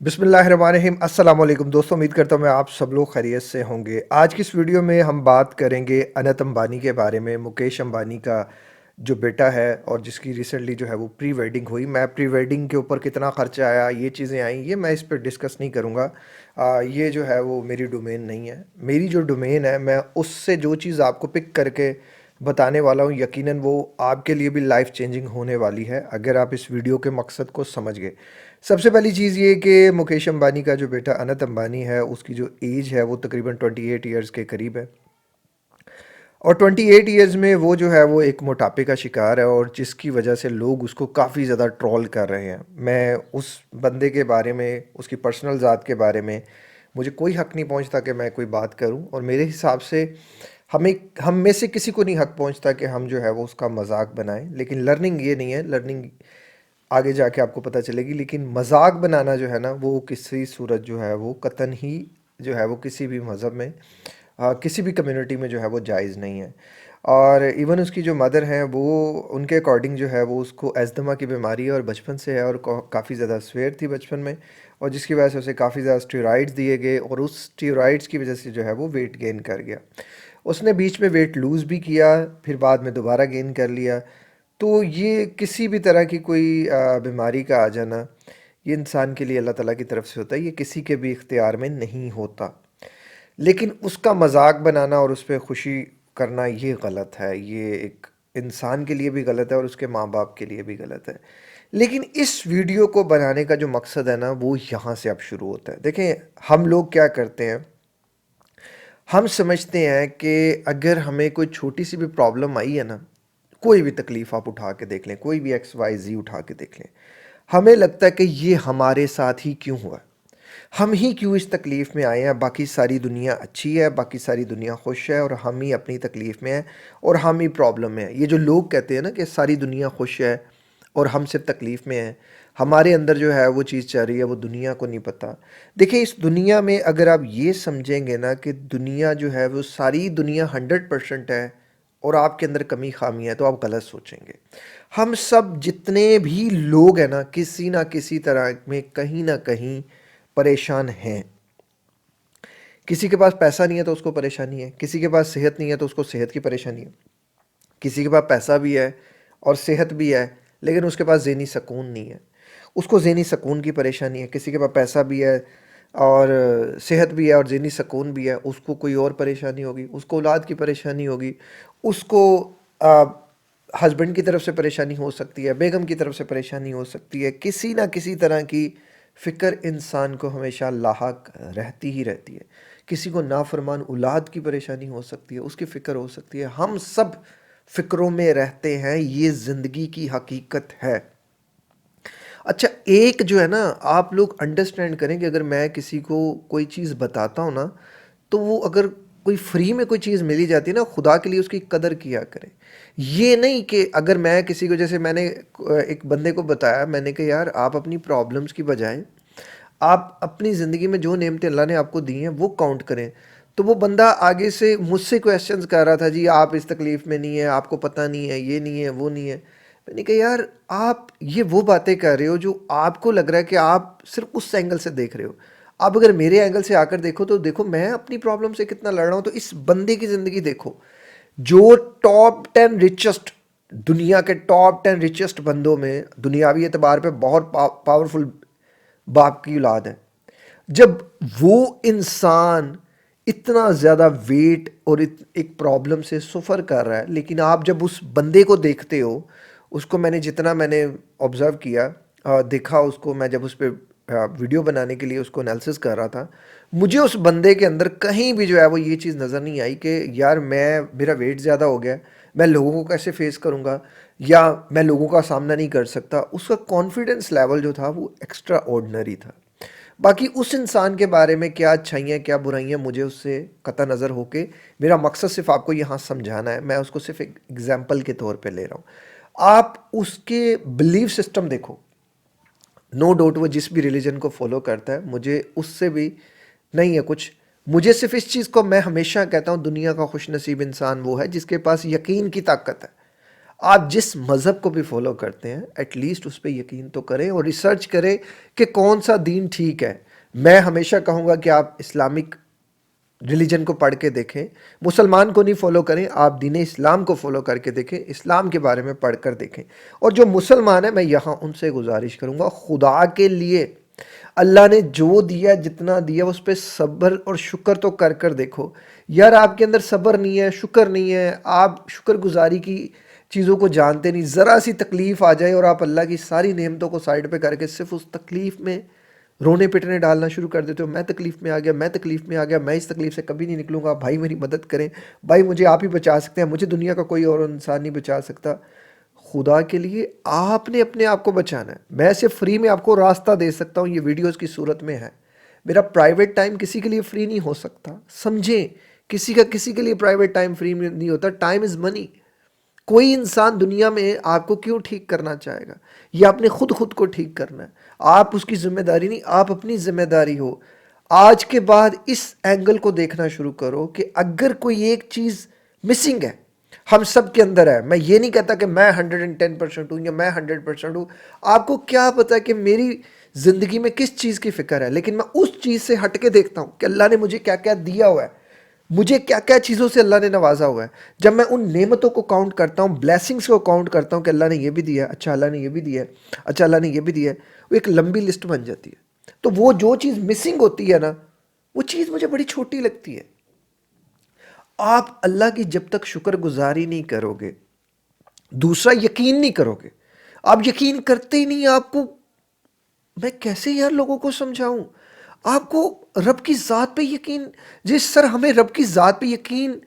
बिस्मिल्लाहिर्रहमानिर्रहीम। अस्सलाम वालेकुम दोस्तों, उम्मीद करता हूँ मैं आप सब लोग खैरियत से होंगे। आज की इस वीडियो में हम बात करेंगे अनंत अंबानी के बारे में। मुकेश अंबानी का जो बेटा है और जिसकी रिसेंटली जो है वो प्री वेडिंग हुई। मैं प्री वेडिंग के ऊपर कितना खर्चा आया, ये चीज़ें आई, ये मैं इस पर डिस्कस नहीं करूँगा। ये जो है वो मेरी डोमेन नहीं है। मेरी जो डोमेन है, मैं उससे जो चीज़ आपको पिक करके बताने वाला हूँ, यकीनन वो आपके लिए भी लाइफ चेंजिंग होने वाली है अगर आप इस वीडियो के मकसद को समझ गए। सबसे पहली चीज़ ये कि मुकेश अंबानी का जो बेटा अनंत अंबानी है, उसकी जो एज है वो तकरीबन 28 ईयर्स के करीब है। और 28 ईयर्स में वो जो है वो एक मोटापे का शिकार है, और जिसकी वजह से लोग उसको काफ़ी ज़्यादा ट्रोल कर रहे हैं। मैं उस बंदे के बारे में, उसकी पर्सनल ज़ात के बारे में मुझे कोई हक़ नहीं पहुंचता कि मैं कोई बात करूं, और मेरे हिसाब से हमें हम में से किसी को नहीं हक़ पहुंचता कि हम जो है वो उसका मजाक बनाएं। लेकिन लर्निंग ये नहीं है, लर्निंग आगे जाके आपको पता चलेगी। लेकिन मजाक बनाना जो है ना, वो किसी सूरत जो है वो कतन ही जो है वो किसी भी मज़हब में, किसी भी कम्युनिटी में जो है वो जायज़ नहीं है। और इवन उसकी जो मदर हैं, वो उनके अकॉर्डिंग जो है वो उसको अस्थमा की बीमारी है और बचपन से है, और काफ़ी ज़्यादा स्वेयर थी बचपन में, और जिसकी वजह से उसे काफ़ी ज़्यादा स्टेरॉइड्स दिए गए, और उस स्टेरॉइड्स की वजह से जो है वो वेट गेन कर गया। उसने बीच में वेट लूज़ भी किया, फिर बाद में दोबारा गेन कर लिया। तो ये किसी भी तरह की कोई बीमारी का आ जाना, ये इंसान के लिए अल्लाह ताला की तरफ से होता है, ये किसी के भी इख्तियार में नहीं होता। लेकिन उसका मजाक बनाना और उस पर खुशी करना ये गलत है। ये एक इंसान के लिए भी गलत है और उसके माँ बाप के लिए भी गलत है। लेकिन इस वीडियो को बनाने का जो मकसद है ना, वो यहाँ से अब शुरू होता है। देखें, हम लोग क्या करते हैं, हम समझते हैं कि अगर हमें कोई छोटी सी भी प्रॉब्लम आई है ना, कोई भी तकलीफ़ आप उठा के देख लें, कोई भी एक्स वाई जी उठा के देख लें, हमें लगता है कि ये हमारे साथ ही क्यों हुआ, हम ही क्यों इस तकलीफ़ में आए हैं। बाकी सारी दुनिया अच्छी है, बाकी सारी दुनिया खुश है, और हम ही अपनी तकलीफ़ में हैं, और हम ही प्रॉब्लम में हैं। ये जो लोग कहते हैं ना कि सारी दुनिया खुश है और हम सिर्फ तकलीफ़ में हैं, हमारे अंदर जो है वो चीज़ चल रही है, वो दुनिया को नहीं पता। देखिए, इस दुनिया में अगर आप ये समझेंगे ना कि दुनिया जो है वो सारी दुनिया 100% है और आपके अंदर कमी खामी है, तो आप गलत सोचेंगे। हम सब जितने भी लोग हैं ना किसी तरह में कहीं ना कहीं परेशान हैं। किसी के पास पैसा नहीं है तो उसको परेशानी है, किसी के पास सेहत नहीं है तो उसको सेहत की परेशानी है, किसी के पास पैसा भी है और सेहत भी है लेकिन उसके पास ज़हनी सुकून नहीं है, उसको ज़हनी सुकून की परेशानी है। किसी के पास पैसा भी है और सेहत भी है और ज़हनी सुकून भी है, उसको कोई और परेशानी होगी, उसको औलाद की परेशानी होगी, उसको हस्बैंड की तरफ से परेशानी हो सकती है, बेगम की तरफ से परेशानी हो सकती है। किसी ना किसी तरह की फ़िक्र इंसान को हमेशा लाहक रहती ही रहती है। किसी को नाफरमान औलाद की परेशानी हो सकती है, उसकी फ़िक्र हो सकती है। हम सब फ़िक्रों में रहते हैं, ये ज़िंदगी की हकीकत है। अच्छा, एक जो है ना, आप लोग अंडरस्टैंड करें कि अगर मैं किसी को कोई चीज़ बताता हूँ ना, तो वो अगर कोई फ्री में कोई चीज़ मिली जाती है ना, खुदा के लिए उसकी कदर किया करें। ये नहीं कि अगर मैं किसी को, जैसे मैंने एक बंदे को बताया, मैंने कहा यार, आप अपनी प्रॉब्लम्स की बजाय आप अपनी ज़िंदगी में जो नेमतें अल्लाह ने आपको दी हैं वो काउंट करें। तो वो बंदा आगे से मुझसे क्वेश्चंस कर रहा था, जी आप इस तकलीफ़ में नहीं है, आपको पता नहीं है, ये नहीं है, वो नहीं है। मैंने कहा यार, आप ये वो बातें कर रहे हो जो आपको लग रहा है कि आप सिर्फ उस एंगल से देख रहे हो। आप अगर मेरे एंगल से आकर देखो तो देखो मैं अपनी प्रॉब्लम से कितना लड़ रहा हूँ। तो इस बंदे की ज़िंदगी देखो, जो टॉप 10 रिचेस्ट, दुनिया के टॉप 10 रिचेस्ट बंदों में दुनियावी एतबार पे बहुत पावरफुल बाप की औलाद है। जब वो इंसान इतना ज़्यादा वेट और एक प्रॉब्लम से सफ़र कर रहा है, लेकिन आप जब उस बंदे को देखते हो, उसको मैंने जितना मैंने ऑब्ज़र्व किया, देखा उसको, मैं जब उस पर वीडियो बनाने के लिए उसको एनालिसिस कर रहा था, मुझे उस बंदे के अंदर कहीं भी जो है वो ये चीज़ नज़र नहीं आई कि यार मेरा वेट ज़्यादा हो गया, मैं लोगों को कैसे फेस करूँगा, या मैं लोगों का सामना नहीं कर सकता। उसका कॉन्फिडेंस लेवल जो था वो एक्स्ट्रा ऑर्डिनरी था। बाकी उस इंसान के बारे में क्या अच्छाइयाँ क्या बुराइयाँ मुझे उससे कतई नज़र होके, मेरा मकसद सिर्फ आपको यहाँ समझाना है, मैं उसको सिर्फ एक एग्जाम्पल के तौर पे ले रहा हूँ। आप उसके बिलीफ सिस्टम देखो, नो डाउट वो जिस भी रिलीजन को फॉलो करता है, मुझे उससे भी नहीं है कुछ। मुझे सिर्फ इस चीज़ को मैं हमेशा कहता हूँ, दुनिया का खुश नसीब इंसान वो है जिसके पास यकीन की ताकत है। آپ جس مذہب کو بھی فالو کرتے ہیں ایٹ لیسٹ اس پہ یقین تو کریں اور ریسرچ کریں کہ کون سا دین ٹھیک ہے۔ میں ہمیشہ کہوں گا کہ آپ اسلامک ریلیجن کو پڑھ کے دیکھیں، مسلمان کو نہیں فالو کریں، آپ دین اسلام کو فالو کر کے دیکھیں، اسلام کے بارے میں پڑھ کر دیکھیں۔ اور جو مسلمان ہیں میں یہاں ان سے گزارش کروں گا، خدا کے لیے اللہ نے جو دیا جتنا دیا اس پہ صبر اور شکر تو کر کر دیکھو۔ یار آپ کے اندر صبر نہیں ہے، شکر نہیں ہے، آپ شکر گزاری کی چیزوں کو جانتے نہیں، ذرا سی تکلیف آ جائے اور آپ اللہ کی ساری نعمتوں کو سائڈ پہ کر کے صرف اس تکلیف میں رونے پٹنے ڈالنا شروع کر دیتے ہو، میں تکلیف میں آ گیا، میں تکلیف میں آ گیا، میں اس تکلیف سے کبھی نہیں نکلوں گا، بھائی میری مدد کریں، بھائی مجھے آپ ہی بچا سکتے ہیں، مجھے دنیا کا کوئی اور انسان نہیں بچا سکتا۔ خدا کے لیے آپ نے اپنے آپ کو بچانا ہے۔ میں صرف فری میں آپ کو راستہ دے سکتا ہوں، یہ ویڈیوز کی صورت میں ہے۔ میرا پرائیویٹ ٹائم کسی کے لیے فری نہیں ہو سکتا، سمجھیں، کسی کے لیے پرائیویٹ ٹائم فری نہیں ہوتا۔ ٹائم از منی۔ کوئی انسان دنیا میں آپ کو کیوں ٹھیک کرنا چاہے گا؟ یہ آپ نے خود کو ٹھیک کرنا ہے، آپ اس کی ذمہ داری نہیں، آپ اپنی ذمہ داری ہو۔ آج کے بعد اس اینگل کو دیکھنا شروع کرو کہ اگر کوئی ایک چیز مسنگ ہے، ہم سب کے اندر ہے، میں یہ نہیں کہتا کہ میں 110% ہوں یا میں 100% ہوں، آپ کو کیا پتا کہ میری زندگی میں کس چیز کی فکر ہے، لیکن میں اس چیز سے ہٹ کے دیکھتا ہوں کہ اللہ نے مجھے کیا کیا دیا ہوا ہے، مجھے کیا کیا چیزوں سے اللہ نے نوازا ہوا ہے۔ جب میں ان نعمتوں کو کاؤنٹ کرتا ہوں، بلیسنگز کو کاؤنٹ کرتا ہوں کہ اللہ نے یہ بھی دیا ہے، اچھا اللہ نے یہ بھی دیا ہے، اچھا اللہ نے یہ بھی دیا ہے، وہ ایک لمبی لسٹ بن جاتی ہے۔ تو وہ جو چیز مسنگ ہوتی ہے نا، وہ چیز مجھے بڑی چھوٹی لگتی ہے۔ آپ اللہ کی جب تک شکر گزاری نہیں کرو گے، دوسرا یقین نہیں کرو گے، آپ یقین کرتے ہی نہیں، آپ کو میں کیسے یار لوگوں کو سمجھاؤں؟ آپ کو رب کی ذات پہ یقین، جس سر ہمیں رب کی ذات پہ یقین،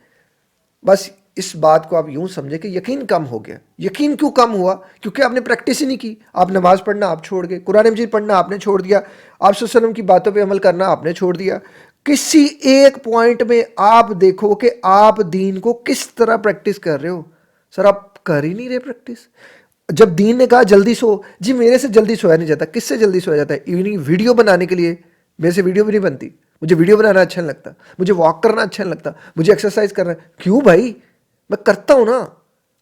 بس اس بات کو آپ یوں سمجھے کہ یقین کم ہو گیا۔ یقین کیوں کم ہوا؟ کیونکہ آپ نے پریکٹس ہی نہیں کی۔ آپ نماز پڑھنا آپ چھوڑ گئے، قرآن مجید پڑھنا آپ نے چھوڑ دیا، آپ صلی اللہ علیہ وسلم کی باتوں پہ عمل کرنا آپ نے چھوڑ دیا۔ کسی ایک پوائنٹ میں آپ دیکھو کہ آپ دین کو کس طرح پریکٹس کر رہے ہو۔ سر آپ کر ہی نہیں رہے پریکٹس۔ جب دین نے کہا جلدی سو، جی میرے سے جلدی سویا نہیں جاتا۔ کس سے جلدی سویا جاتا ہے؟ ایوننگ ویڈیو بنانے کے لیے میرے سے ویڈیو بھی نہیں بنتی، مجھے ویڈیو بنانا اچھا نہیں لگتا، مجھے واک کرنا اچھا نہیں لگتا، مجھے ایکسرسائز کرنا۔ کیوں بھائی؟ میں کرتا ہوں نا،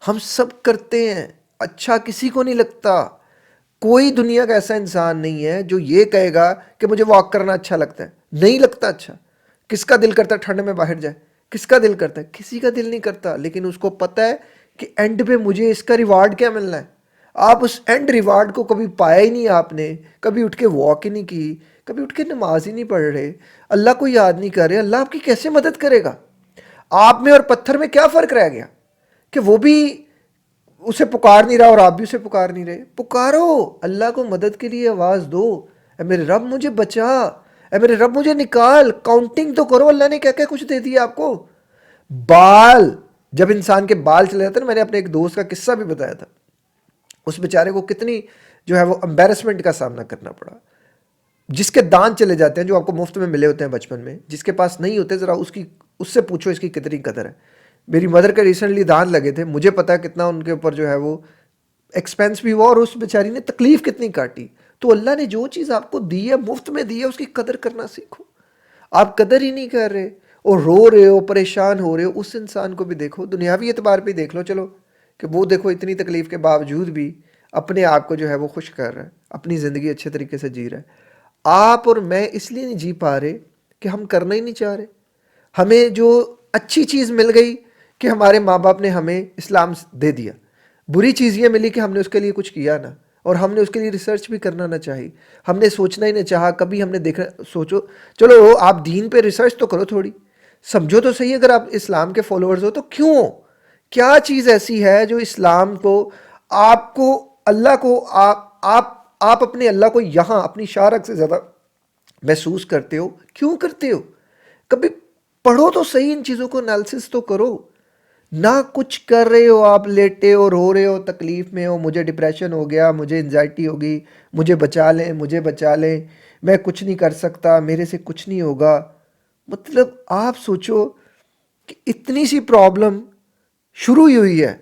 ہم سب کرتے ہیں، اچھا کسی کو نہیں لگتا۔ کوئی دنیا کا ایسا انسان نہیں ہے جو یہ کہے گا کہ مجھے واک کرنا اچھا لگتا ہے، نہیں لگتا اچھا۔ کس کا دل کرتا ہے ٹھنڈ میں باہر جائے؟ کس کا دل کرتا ہے؟ کسی کا دل نہیں کرتا، لیکن اس کو پتہ ہے کہ اینڈ پہ مجھے اس کا ریوارڈ کیا ملنا ہے۔ آپ اس اینڈ ریوارڈ کو کبھی پایا ہی نہیں، آپ نے کبھی اٹھ کے واک ہی نہیں کی، کبھی اٹھ کے نماز ہی نہیں پڑھ رہے، اللہ کو یاد نہیں کر رہے، اللہ آپ کی کیسے مدد کرے گا؟ آپ میں اور پتھر میں کیا فرق رہ گیا کہ وہ بھی اسے پکار نہیں رہا اور آپ بھی اسے پکار نہیں رہے؟ پکارو، اللہ کو مدد کے لیے آواز دو، اے میرے رب مجھے بچا، اے میرے رب مجھے نکال۔ کاؤنٹنگ تو کرو، اللہ نے کیا کیا کچھ دے دیا آپ کو۔ بال، جب انسان کے بال چلے جاتے ہیں نا، میں نے اپنے ایک دوست کا قصہ بھی بتایا تھا، اس بیچارے کو کتنی جو ہے وہ امبیرسمنٹ کا سامنا کرنا پڑا۔ جس کے دانت چلے جاتے ہیں، جو آپ کو مفت میں ملے ہوتے ہیں بچپن میں، جس کے پاس نہیں ہوتے، ذرا اس سے پوچھو اس کی کتنی قدر ہے۔ میری مدر کے ریسنٹلی دانت لگے تھے، مجھے پتا ہے کتنا ان کے اوپر جو ہے وہ ایکسپینس بھی ہوا، اور اس بیچاری نے تکلیف کتنی کاٹی۔ تو اللہ نے جو چیز آپ کو دی ہے، مفت میں دی ہے، اس کی قدر کرنا سیکھو۔ آپ قدر ہی نہیں کر رہے اور رو رہے ہو، پریشان ہو رہے ہو، اس انسان کو بھی دیکھو، دنیاوی اعتبار پہ دیکھ لو چلو، کہ وہ دیکھو اتنی تکلیف کے باوجود بھی اپنے آپ کو جو ہے وہ خوش کر رہا ہے، اپنی زندگی اچھے طریقے سے جی رہا ہے۔ آپ اور میں اس لیے نہیں جی پا رہے کہ ہم کرنا ہی نہیں چاہ رہے۔ ہمیں جو اچھی چیز مل گئی کہ ہمارے ماں باپ نے ہمیں اسلام دے دیا، بری چیز یہ ملی کہ ہم نے اس کے لیے کچھ کیا نہ، اور ہم نے اس کے لیے ریسرچ بھی کرنا نہ چاہی، ہم نے سوچنا ہی نہ چاہا، کبھی ہم نے دیکھنا سوچو چلو آپ دین پہ ریسرچ تو کرو، تھوڑی سمجھو تو صحیح، اگر آپ اسلام کے فالوورز ہو تو کیوں، کیا چیز ایسی ہے جو اسلام کو اللہ کو آپ اپنے اللہ کو یہاں اپنی شارک سے زیادہ محسوس کرتے ہو؟ کیوں کرتے ہو؟ کبھی پڑھو تو صحیح، ان چیزوں کو انالیسس تو کرو۔ نہ کچھ کر رہے ہو، آپ لیٹے ہو، رو رہے ہو، تکلیف میں ہو، مجھے ڈپریشن ہو گیا، مجھے انزائٹی ہوگی، مجھے بچا لیں، مجھے بچا لیں، میں کچھ نہیں کر سکتا، میرے سے کچھ نہیں ہوگا۔ مطلب آپ سوچو کہ اتنی سی پرابلم شروع ہی ہوئی ہے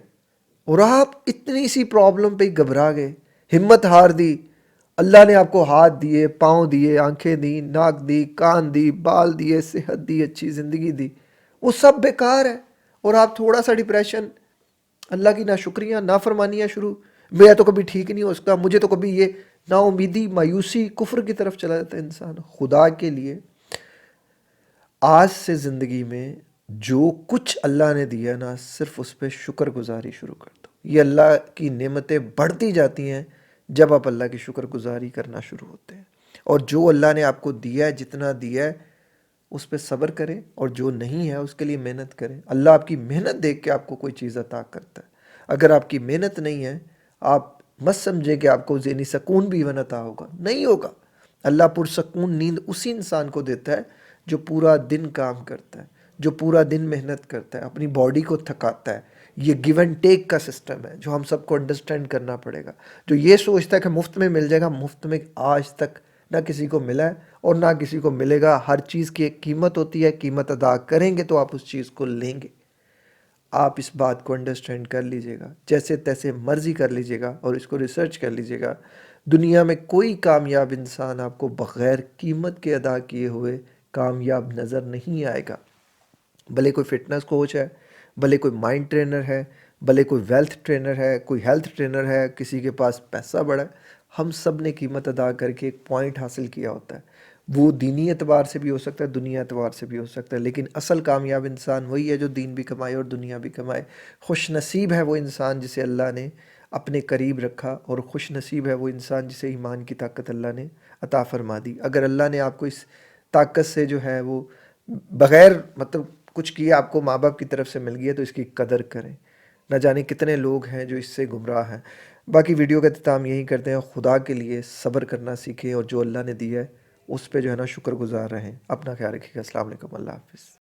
اور آپ اتنی سی پرابلم پہ ہی گھبرا گئے، ہمت ہار دی۔ اللہ نے آپ کو ہاتھ دیے، پاؤں دیے، آنکھیں دی، ناک دی، کان دی، بال دیے، صحت دی، اچھی زندگی دی، وہ سب بیکار ہے، اور آپ تھوڑا سا ڈپریشن अल्लाह की नाशुक्रियाँ नाफरमानियाँ शुरू, मैं तो कभी ठीक नहीं हो सकता, मुझे तो कभी ये नाउमीदी मायूसी कुफ्र की तरफ चला जाता है इंसान। खुदा के लिए आज से ज़िंदगी में जो कुछ अल्लाह ने दिया ना, सिर्फ उस पर शुक्र गुजारी शुरू कर दो। ये अल्लाह की नेमतें बढ़ती जाती हैं जब आप अल्लाह की शुक्र गुजारी करना शुरू होते हैं। और जो अल्लाह ने आपको दिया है, जितना दिया है, उस पर सब्र करें, और जो नहीं है उसके लिए मेहनत करें। अल्लाह आपकी मेहनत देख के आपको कोई चीज़ अता करता है। अगर आपकी मेहनत नहीं है, आप मत समझें कि आपको ज़हनी सुकून भी इवन अता होगा, नहीं होगा। अल्लाह पुरसकून नींद उसी इंसान को देता है जो पूरा दिन काम करता है, जो पूरा दिन मेहनत करता है, अपनी बॉडी को थकाता है। ये गिव एंड टेक का सिस्टम है जो हम सबको अंडरस्टैंड करना पड़ेगा। जो ये सोचता है कि मुफ्त में मिल जाएगा, मुफ्त में आज तक ना किसी को मिला है और ना किसी को मिलेगा। हर चीज़ की एक कीमत होती है, कीमत अदा करेंगे तो आप उस चीज़ को लेंगे। आप इस बात को अंडरस्टैंड कर लीजिएगा, जैसे तैसे मर्जी कर लीजिएगा और इसको रिसर्च कर लीजिएगा। दुनिया में कोई कामयाब इंसान आपको बग़ैर कीमत के अदा किए हुए कामयाब नज़र नहीं आएगा। भले कोई फिटनेस कोच है, भले कोई माइंड ट्रेनर है, भले कोई वेल्थ ट्रेनर है, कोई हेल्थ ट्रेनर है, किसी के पास पैसा बड़ा है, हम सब ने कीमत अदा करके एक पॉइंट हासिल किया होता है। वो दीनी एतबार से भी हो सकता है, दुनिया एतबार से भी हो सकता है, लेकिन असल कामयाब इंसान वही है जो दीन भी कमाए और दुनिया भी कमाए। खुश नसीब है वो इंसान जिसे अल्लाह ने अपने करीब रखा, और खुश नसीब है वो इंसान जिसे ईमान की ताकत अल्लाह ने अता फरमा दी। अगर अल्लाह ने आपको इस ताकत से जो है वो बग़ैर मतलब कुछ किए आपको माँ बाप की तरफ से मिल गई है, तो इसकी कदर करें। न जाने कितने लोग हैं जो इससे गुमराह हैं। बाकी वीडियो का इख्तिताम यही करते हैं। खुदा के लिए सब्र करना सीखें और जो अल्लाह ने दिया है उस पे जो है ना शुक्रगुज़ार रहें। अपना ख्याल रखिएगा। अस्सलाम वालेकुम, अल्लाह हाफ़िज़।